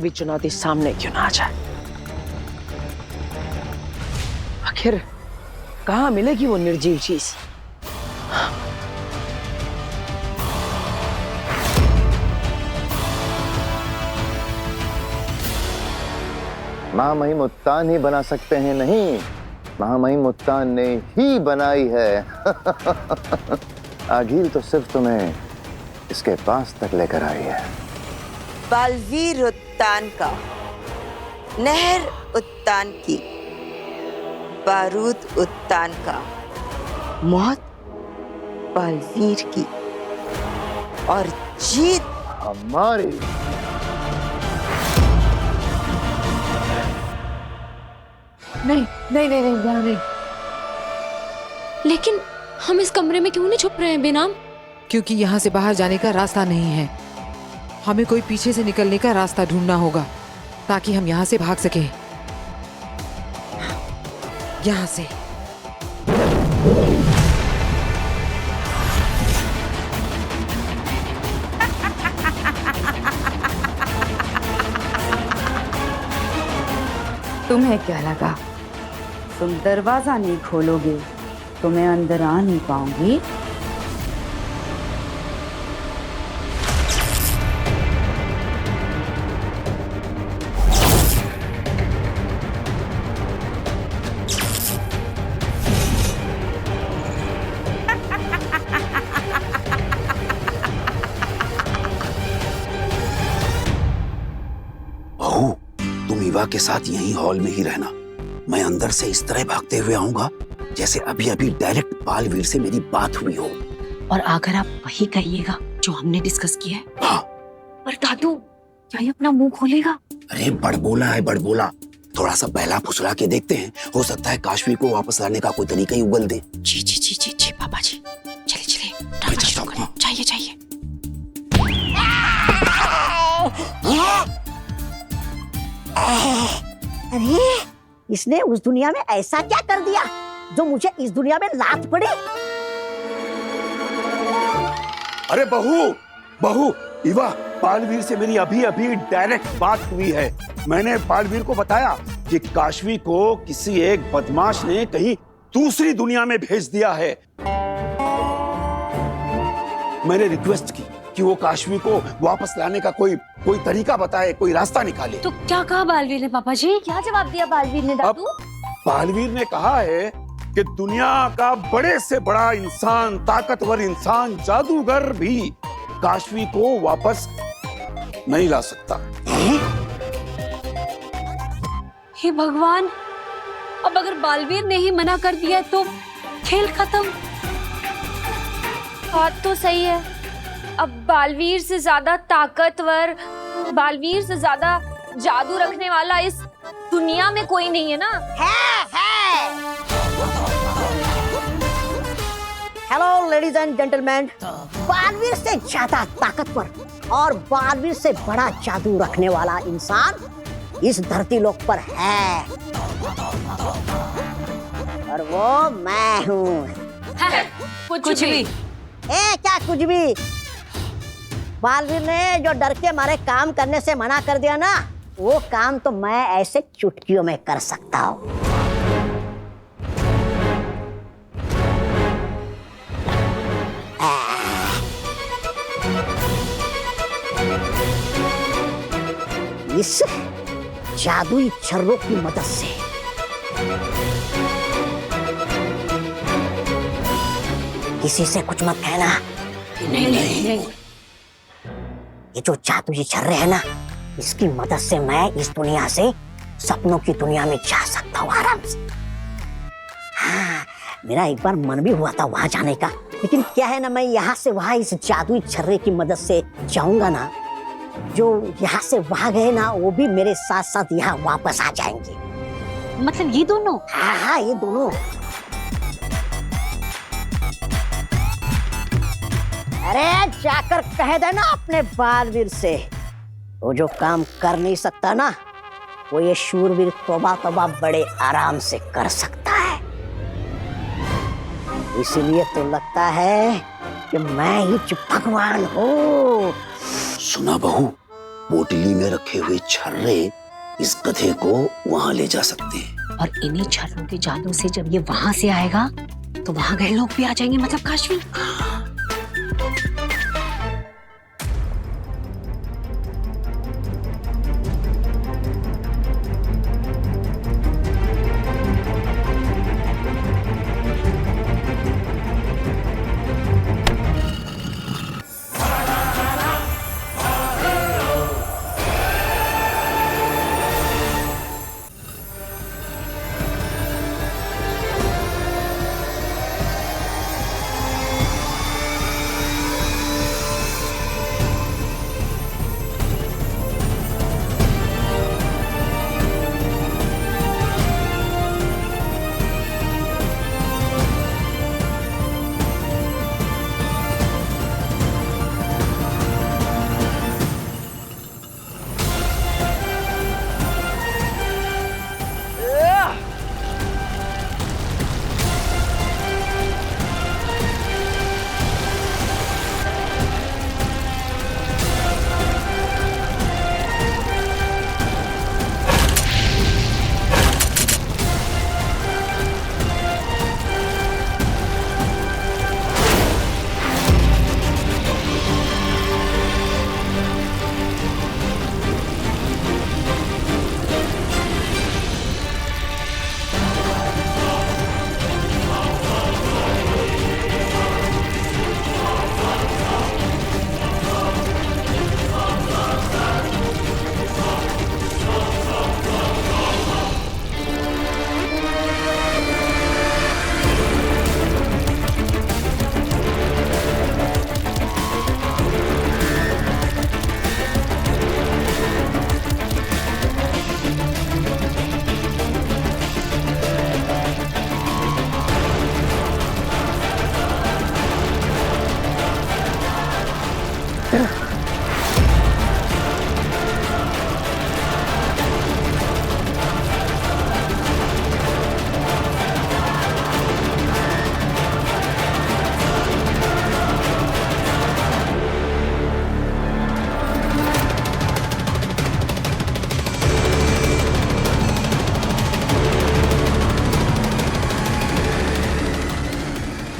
भी चुनौती सामने क्यों ना आ जाए। आखिर कहाँ मिलेगी वो निर्जीव चीज। महामहिम उत्तान ही बना सकते हैं, नहीं महामहिम उत्तान ने ही बनाई है। आघील तो सिर्फ तुम्हें इसके पास तक लेकर आई है। बालवीर उत्तान का, नहर उत्तान की, बारूद उत्तान का, मौत बालवीर की और जीत हमारी। नहीं नहीं नहीं नहीं नहीं, नहीं। लेकिन हम इस कमरे में क्यों नहीं छुप रहे हैं बेनाम? क्योंकि यहाँ से बाहर जाने का रास्ता नहीं है। हमें कोई पीछे से निकलने का रास्ता ढूंढना होगा ताकि हम यहाँ से भाग सकें। यहाँ से। तुम्हें क्या लगा तुम दरवाजा नहीं खोलोगे तो मैं अंदर आ नहीं पाऊंगी? बहू, तुम ईवा के साथ यहीं हॉल में ही रहना। मैं अंदर से इस तरह भागते हुए आऊंगा जैसे अभी अभी डायरेक्ट बालवीर से मेरी बात हुई हो। और अगर आप वही कहिएगा जो हमने डिस्कस किया है। हाँ। पर दादू, क्या ये अपना मुंह खोलेगा? अरे बड़बोला है, बड़बोला। थोड़ा सा बहला फुसला के देखते हैं, हो सकता है काशवी को वापस लाने का कोई तरीका ही उगल दे। जी जी जी जी जी पापा जी, चले चले ड्रामा शुरू करें। चाहिए चाहिए। अरे इसने उस दुनिया में ऐसा क्या कर दिया जो मुझे इस दुनिया में लात पड़े? अरे बहू, बहू, ईवा, बालवीर से मेरी अभी अभी डायरेक्ट बात हुई है। मैंने बालवीर को बताया कि काशवी को किसी एक बदमाश ने कहीं दूसरी दुनिया में भेज दिया है। मैंने रिक्वेस्ट की कि वो काशवी को वापस लाने का कोई तरीका बताए, कोई रास्ता निकाले। तो क्या कहा बालवीर ने पापा जी? क्या जवाब दिया बालवीर ने दादू? बालवीर ने कहा है कि दुनिया का बड़े से बड़ा इंसान, ताकतवर इंसान, जादूगर भी काशवी को वापस नहीं ला सकता। हे भगवान, अब अगर बालवीर ने ही मना कर दिया तो खेल खत्म। बात तो सही है। अब बालवीर से ज्यादा ताकतवर, बालवीर से ज्यादा जादू रखने वाला इस दुनिया में कोई नहीं है ना? है। Hello ladies and gentleman, Baalveer से ज्यादा ताकतवर और बालवीर से बड़ा जादू रखने वाला इंसान इस धरती लोक पर है और वो मैं हूँ। कुछ भी। क्या कुछ भी? बालवीर ने जो डर के मारे काम करने से मना कर दिया ना, वो काम तो मैं ऐसे चुटकियों में कर सकता हूँ। इस जादुई छर्रों की मदद से किसी से कुछ मत कहना। नहीं। ये जो जादुई छर्रे है ना, इसकी मदद से मैं इस दुनिया से सपनों की दुनिया में जा सकता हूँ आराम से। हाँ, मेरा एक बार मन भी हुआ था वहां जाने का, लेकिन क्या है ना, मैं यहाँ से वहां इस जादुई छर्रे की मदद से जाऊंगा ना, जो यहाँ से वहां गए ना वो भी मेरे साथ साथ यहाँ वापस आ जाएंगे। मतलब ये दोनों? हाँ, ये दोनों। अरे जाकर कह देना अपने बालवीर से, वो जो काम कर नहीं सकता ना, वो ये शूरवीर तौबा तौबा बड़े आराम से कर सकता है। इसीलिए तो लगता है कि मैं ही भगवान हूँ। सुना बहू, पोटली में रखे हुए छर्रे इस गधे को वहां ले जा सकते हैं। और इन्हीं छर्रों के जादू से जब ये वहां से आएगा तो वहां गए लोग भी आ जाएंगे, मतलब काशवी।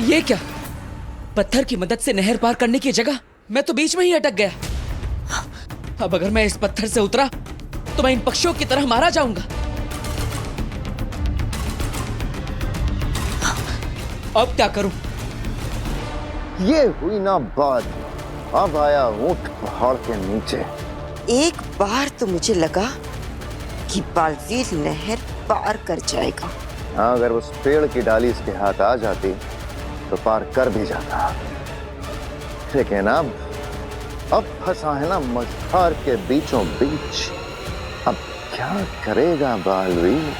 ये क्या? पत्थर की मदद से नहर पार करने की जगह मैं तो बीच में ही अटक गया। अब अगर मैं इस पत्थर से उतरा तो मैं इन पक्षियों की तरह मारा जाऊंगा। अब क्या करूं? ये हुई ना बात। अब आया ऊंट पहाड़ के नीचे। एक बार तो मुझे लगा कि बालवीर नहर पार कर जाएगा। हाँ, अगर उस पेड़ की डाली इसके हाथ आ जाती तो पार कर भी जाता, लेकिन अब फंसा है ना मझधार के बीचों बीच। अब क्या करेगा बालवीर?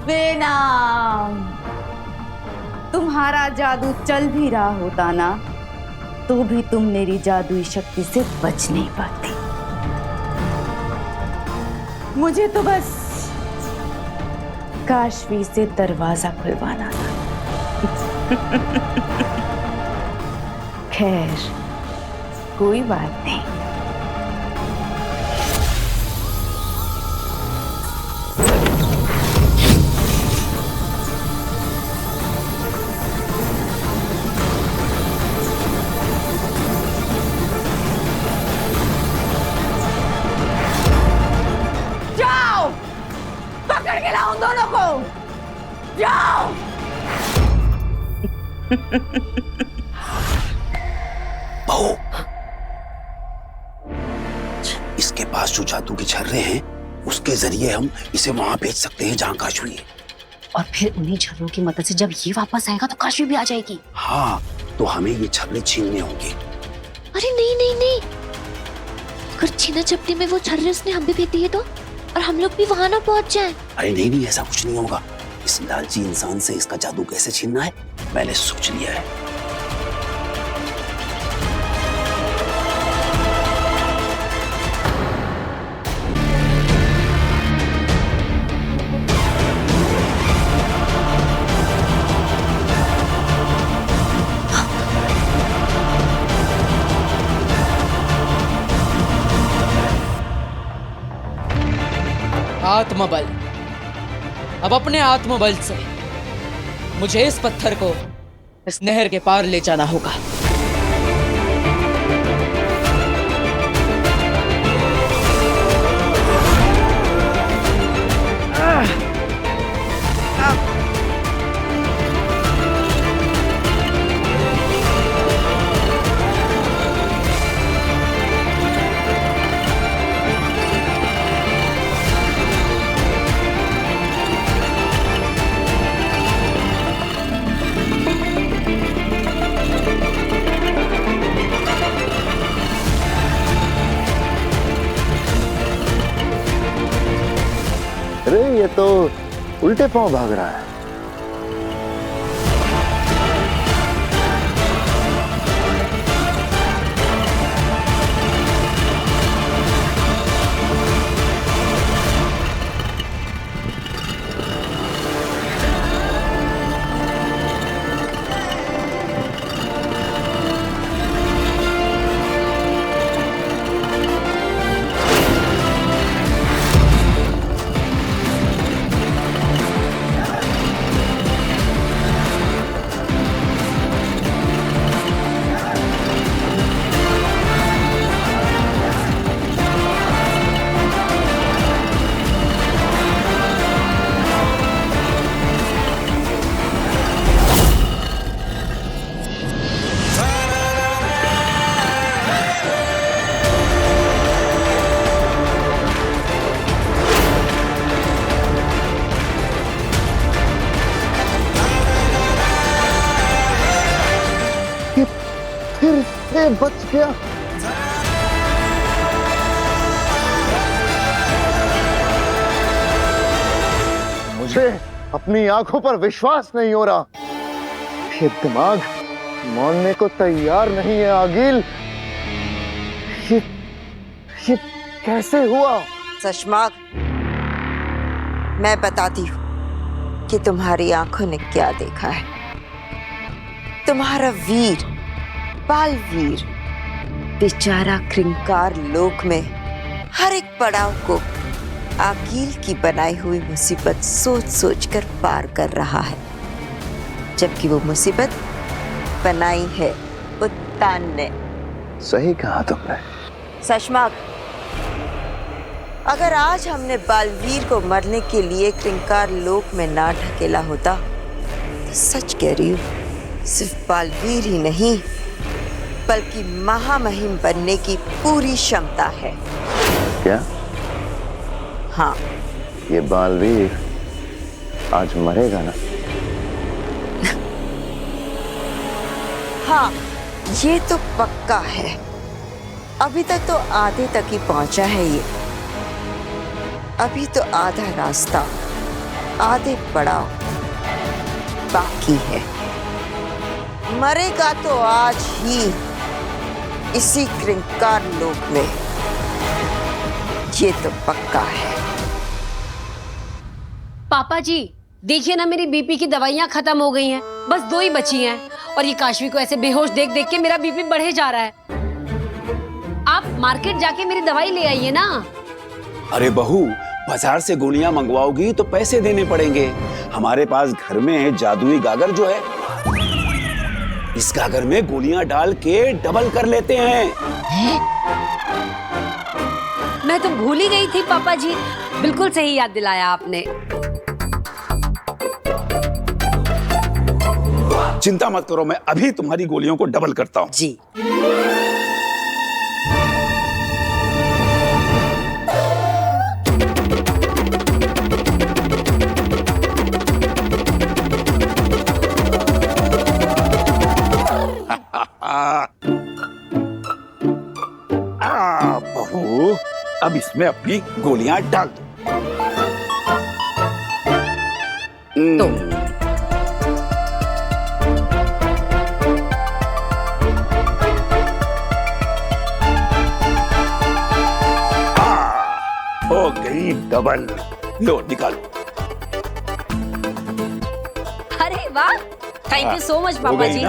बेनाम, तुम्हारा जादू चल भी रहा होता ना तो भी तुम मेरी जादुई शक्ति से बच नहीं पाती। मुझे तो बस काशवी से दरवाजा खुलवाना था। खैर, कोई बात नहीं। जाओ, पकड़ के लाओ उन दोनों को। जाओ। बहू, इसके पास जो जादू के छर्रे हैं उसके जरिए हम इसे वहां भेज सकते हैं जहां काशवी है। और फिर उन्हीं छर्रों की मदद से जब ये वापस आएगा तो काशवी भी आ जाएगी। हाँ, तो हमें ये छर्रे छीनने होंगे। अरे नहीं नहीं नहीं, अगर छीना झपटी में वो छर्रे उसने हम भी फेंक दिए तो, और हम लोग भी वहां ना पहुंच जाएं। अरे नहीं नहीं, ऐसा कुछ नहीं होगा। इस लालची इंसान से इसका जादू कैसे छीनना है मैंने सोच लिया है। आत्मबल। अब अपने आत्मबल से मुझे इस पत्थर को इस नहर के पार ले जाना होगा। अरे ये तो उल्टे पांव भाग रहा है। फिर से बच गया। मुझे अपनी आंखों पर विश्वास नहीं हो रहा। ये दिमाग मानने को तैयार नहीं है आगिल। ये कैसे हुआ? सशमाग, मैं बताती हूँ कि तुम्हारी आंखों ने क्या देखा है। तुम्हारा वीर, बालवीर, बेचारा कृंकार लोक में हर एक पड़ाव को आगिल की बनाई हुई मुसीबत सोच सोच कर पार कर रहा है, जबकि वो मुसीबत बनाई है उत्तान ने। सही कहा तुमने। सशमाग, अगर आज हमने बालवीर को मरने के लिए कृंकार लोक में ना ढकेला होता तो सच कह रही हूँ, सिर्फ बालवीर ही नहीं बल्कि महामहिम बनने की पूरी क्षमता है। क्या? हाँ। ये बालवीर आज मरेगा ना? हाँ, ये तो पक्का है। अभी तक तो आधे तक ही पहुंचा है ये। अभी तो आधा रास्ता, आधे पड़ाव बाकी है। मरेगा तो आज ही इसी कृंकार लोक में, ये तो पक्का है। पापा जी देखिए ना, मेरी बीपी की दवाइयाँ खत्म हो गई हैं, बस 2 ही बची हैं और ये काशवी को ऐसे बेहोश देख देख के मेरा बीपी बढ़े जा रहा है। आप मार्केट जाके मेरी दवाई ले आइए ना। अरे बहू, बाजार से गोलियां मंगवाओगी तो पैसे देने पड़ेंगे। हमारे पास घर में है जादुई गागर जो है, इस गागर में गोलियां डाल के डबल कर लेते हैं। मैं तो भूल ही गई थी पापा जी, बिल्कुल सही याद दिलाया आपने। चिंता मत करो, मैं अभी तुम्हारी गोलियों को डबल करता हूँ। जी। बहू, अब इसमें अपनी गोलियां डाल दो। हो गई डबल। लो निकालो। अरे वाह, थैंक यू सो मच पापा जी।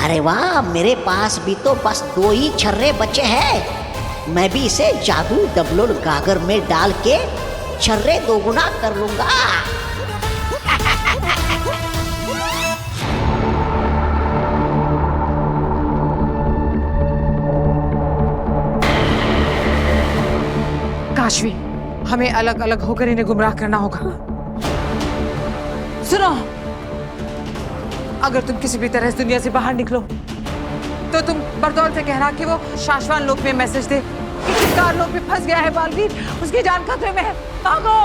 अरे वाह, मेरे पास भी तो बस 2 ही छर्रे बचे हैं। मैं भी इसे जादू डबलोल गागर में डाल के छर्रे 2 गुना कर लूंगा। काशवी, हमें अलग अलग होकर इन्हें गुमराह करना होगा। सुनो, अगर तुम किसी भी तरह इस दुनिया से बाहर निकलो तो तुम बरदौल से कहना कि वो शाश्वान लोक में मैसेज दे कि शिकार लोक में फंस गया है बालवीर, उसकी जान खतरे में है, भागो।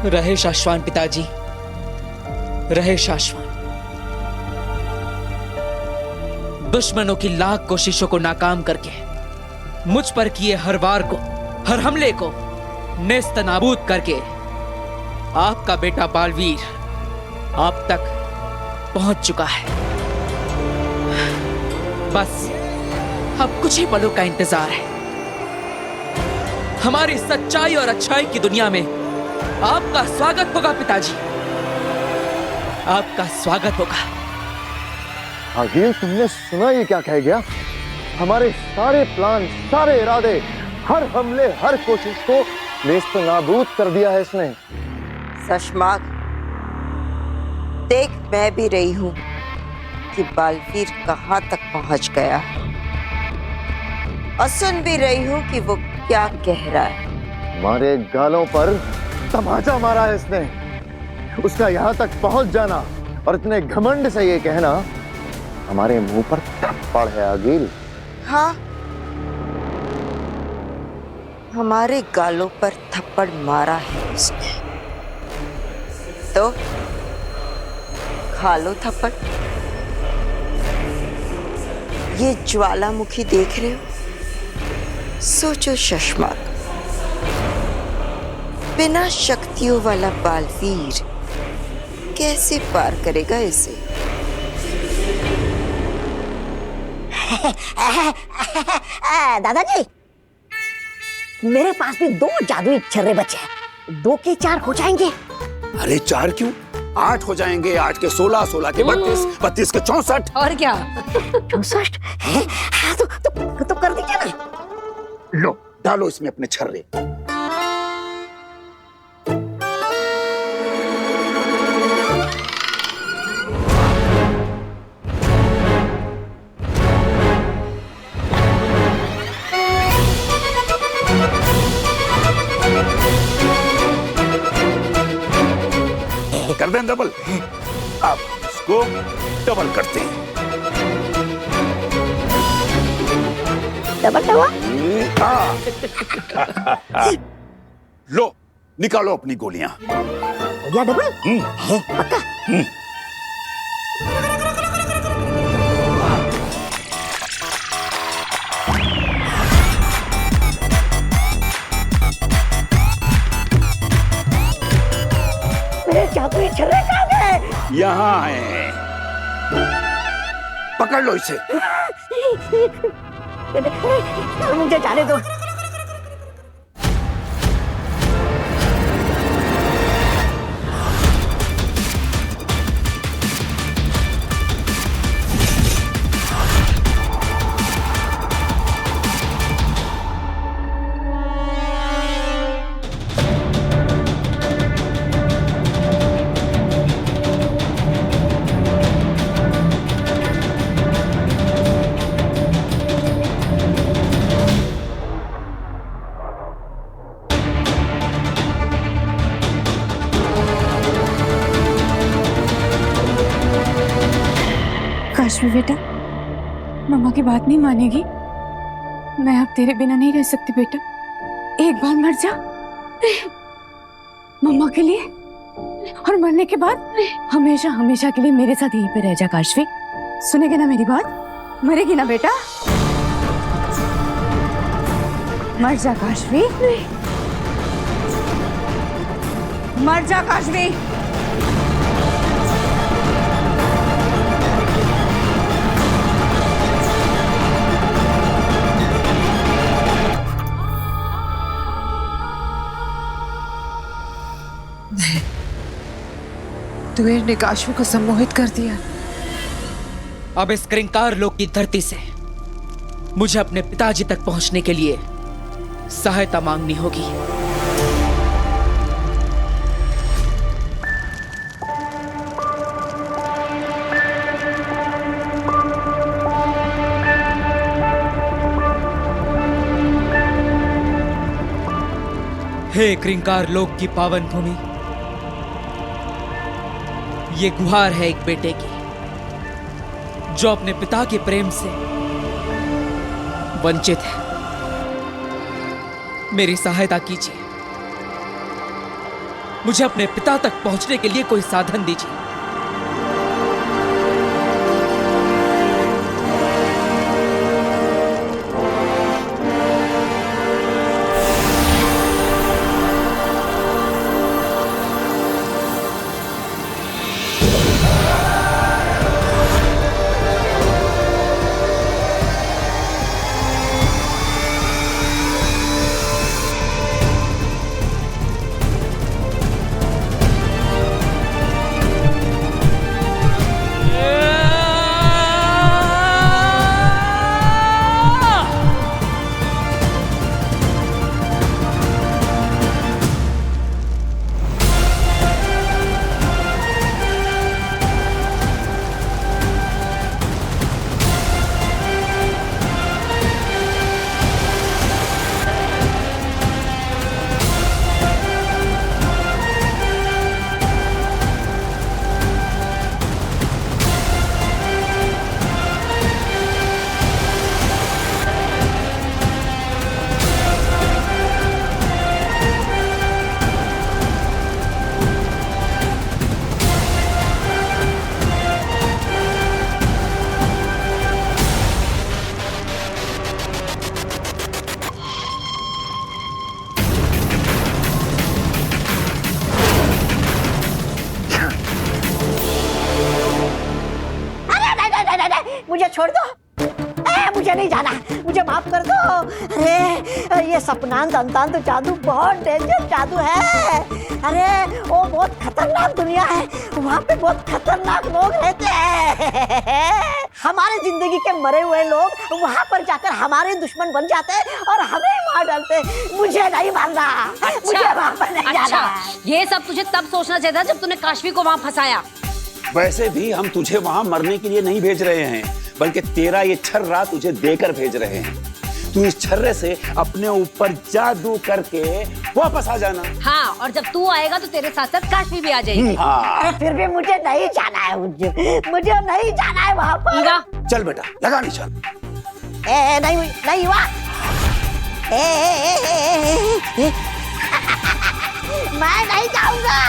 रहे शाश्वान पिताजी, रहे शाश्वान। दुश्मनों की लाख कोशिशों को नाकाम करके मुझ पर किए हर वार को, हर हमले को नेस्त नाबूद करके आपका बेटा बालवीर आप तक पहुंच चुका है। बस अब कुछ ही पलों का इंतजार है। हमारी सच्चाई और अच्छाई की दुनिया में आपका स्वागत होगा पिताजी, आपका स्वागत होगा। आगिल, तुमने सुना ये क्या कह गया? हमारे सारे प्लान, सारे इरादे, हर हमले, हर कोशिश को नेस्त नाबूद कर दिया है इसने। शशमाक, देख मैं भी रही हूं कि बालवीर कहां तक पहुंच गया है और सुन भी रही हूं कि वो क्या कह रहा है। हमारे गालों पर तमाचा मारा है इसने। उसका यहां तक पहुंच जाना और इतने घमंड से ये कहना हमारे मुंह पर थप्पड़ है आगिल। हाँ, हमारे गालों पर थप्पड़ मारा है उसने, तो खा लो थप्पड़। ये ज्वालामुखी देख रहे हो? सोचो शशमाक, बिना शक्तियों वाला बालवीर कैसे पार करेगा इसे? दादाजी, मेरे पास भी 2 जादुई छर्रे बचे हैं। 2 के 4 हो जाएंगे। अरे 4 क्यों, 8 हो जाएंगे। 8 के 16, 16 के 32, 32 के 64। और क्या? 64 है? हाँ, तो कर दीजिए ना। लो, डालो इसमें अपने छर्रे। कर दें डबल। अब इसको डबल करते हैं। Double double. लो, निकालो अपनी गोलियां। या डबल है पक्का। मेरे जादुई छर्रे कहाँ गए? यहाँ है, पकड़ लो इसे। मुझे जाने दो। काशवी बेटा, मम्मा की बात नहीं मानेगी। मैं अब तेरे बिना नहीं रह सकती बेटा। एक बार मर जा मम्मा के लिए, और मरने के बाद हमेशा हमेशा के लिए मेरे साथ यहीं पे रह जा काशवी। सुनेगी ना मेरी बात? मरेगी ना बेटा? मर जा काशवी, मर जा काशवी। तुवेर ने काशवी को सम्मोहित कर दिया। अब इस क्रिंकार लोक की धरती से मुझे अपने पिताजी तक पहुंचने के लिए सहायता मांगनी होगी। हे क्रिंकार लोक की पावन भूमि, ये गुहार है एक बेटे की जो अपने पिता के प्रेम से वंचित है। मेरी सहायता कीजिए, मुझे अपने पिता तक पहुंचने के लिए कोई साधन दीजिए। मुझे छोड़ दो, मुझे नहीं जाना, मुझे माफ कर दो। अरे ये सपनांत अंतांत जादू बहुत डेंजर जादू है। अरे वो बहुत खतरनाक दुनिया है, वहाँ पे बहुत खतरनाक लोग रहते हैं। हमारे जिंदगी के मरे हुए लोग वहाँ पर जाकर हमारे दुश्मन बन जाते हैं और हमें मार डालते। मुझे नहीं मारना, मुझे वहाँ पर नहीं जाना। ये सब तुझे तब सोचना चाहिए था जब तूने काशवी को वहाँ फंसाया। वैसे भी हम तुझे वहां मरने के लिए नहीं भेज रहे हैं, बल्कि तेरा ये छर्रा तुझे देकर भेज रहे हैं। तू इस छर्रे से अपने ऊपर जादू करके वापस आ जाना। हाँ, और जब तू आएगा तो तेरे साथ साथ काशवी भी आ जाएगी। हाँ। अरे फिर भी मुझे नहीं जाना है, मुझे नहीं जाना है वहाँ पर। ईवा, चल बेटा लगा निशान। नहीं नहीं हुआ। मैं नहीं जाऊंगा।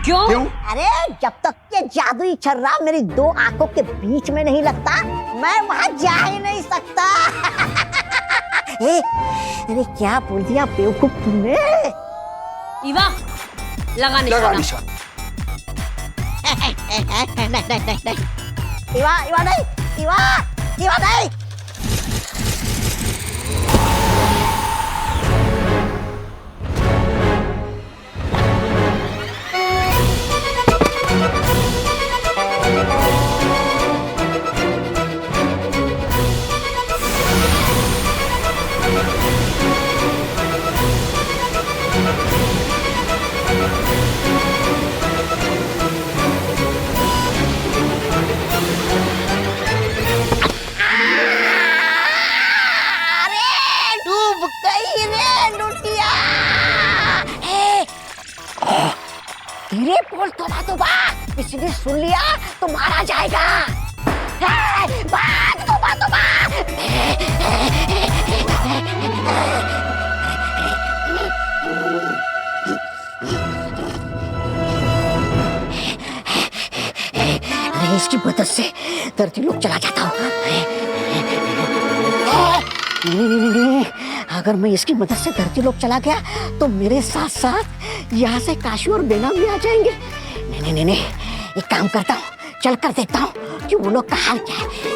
क्यों? अरे जब तक के जादुई छर्रा मेरी दो आंखों के बीच में नहीं लगता, मैं वहाँ जा ही नहीं सकता। अरे क्या बोल दिया बेवकूफ तुमने? ईवा, लगा निशान। नहीं। इवा नहीं। धीरे बोल, तो बात किसी ने सुन लिया तो मारा जाएगा। भाग तो भाग तो भाग। अरे इसकी मदद से धरती लोक चला जाता हूँ। नहीं, अगर मैं इसकी मदद से धरती लोक चला गया तो मेरे साथ साथ यहाँ से काशी और बेना भी आ जाएंगे। नहीं, एक काम करता हूँ, चल कर देखता हूँ कि वो लोग का हाल क्या है।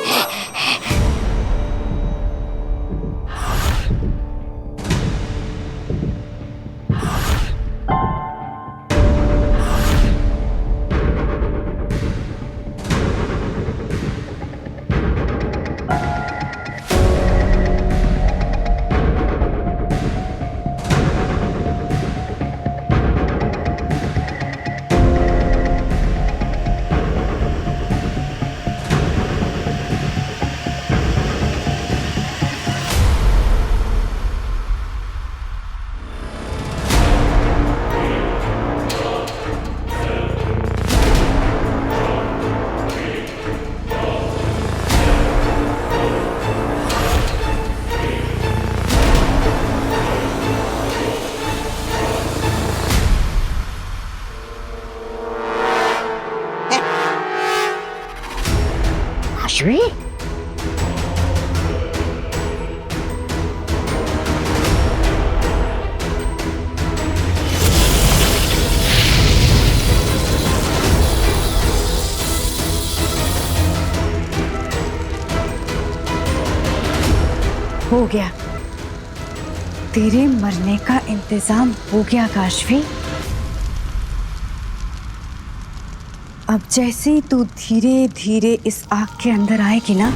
काशवी, हो गया, तेरे मरने का इंतजाम हो गया काशवी। अब जैसे ही तू धीरे धीरे इस आग के अंदर आएगी ना,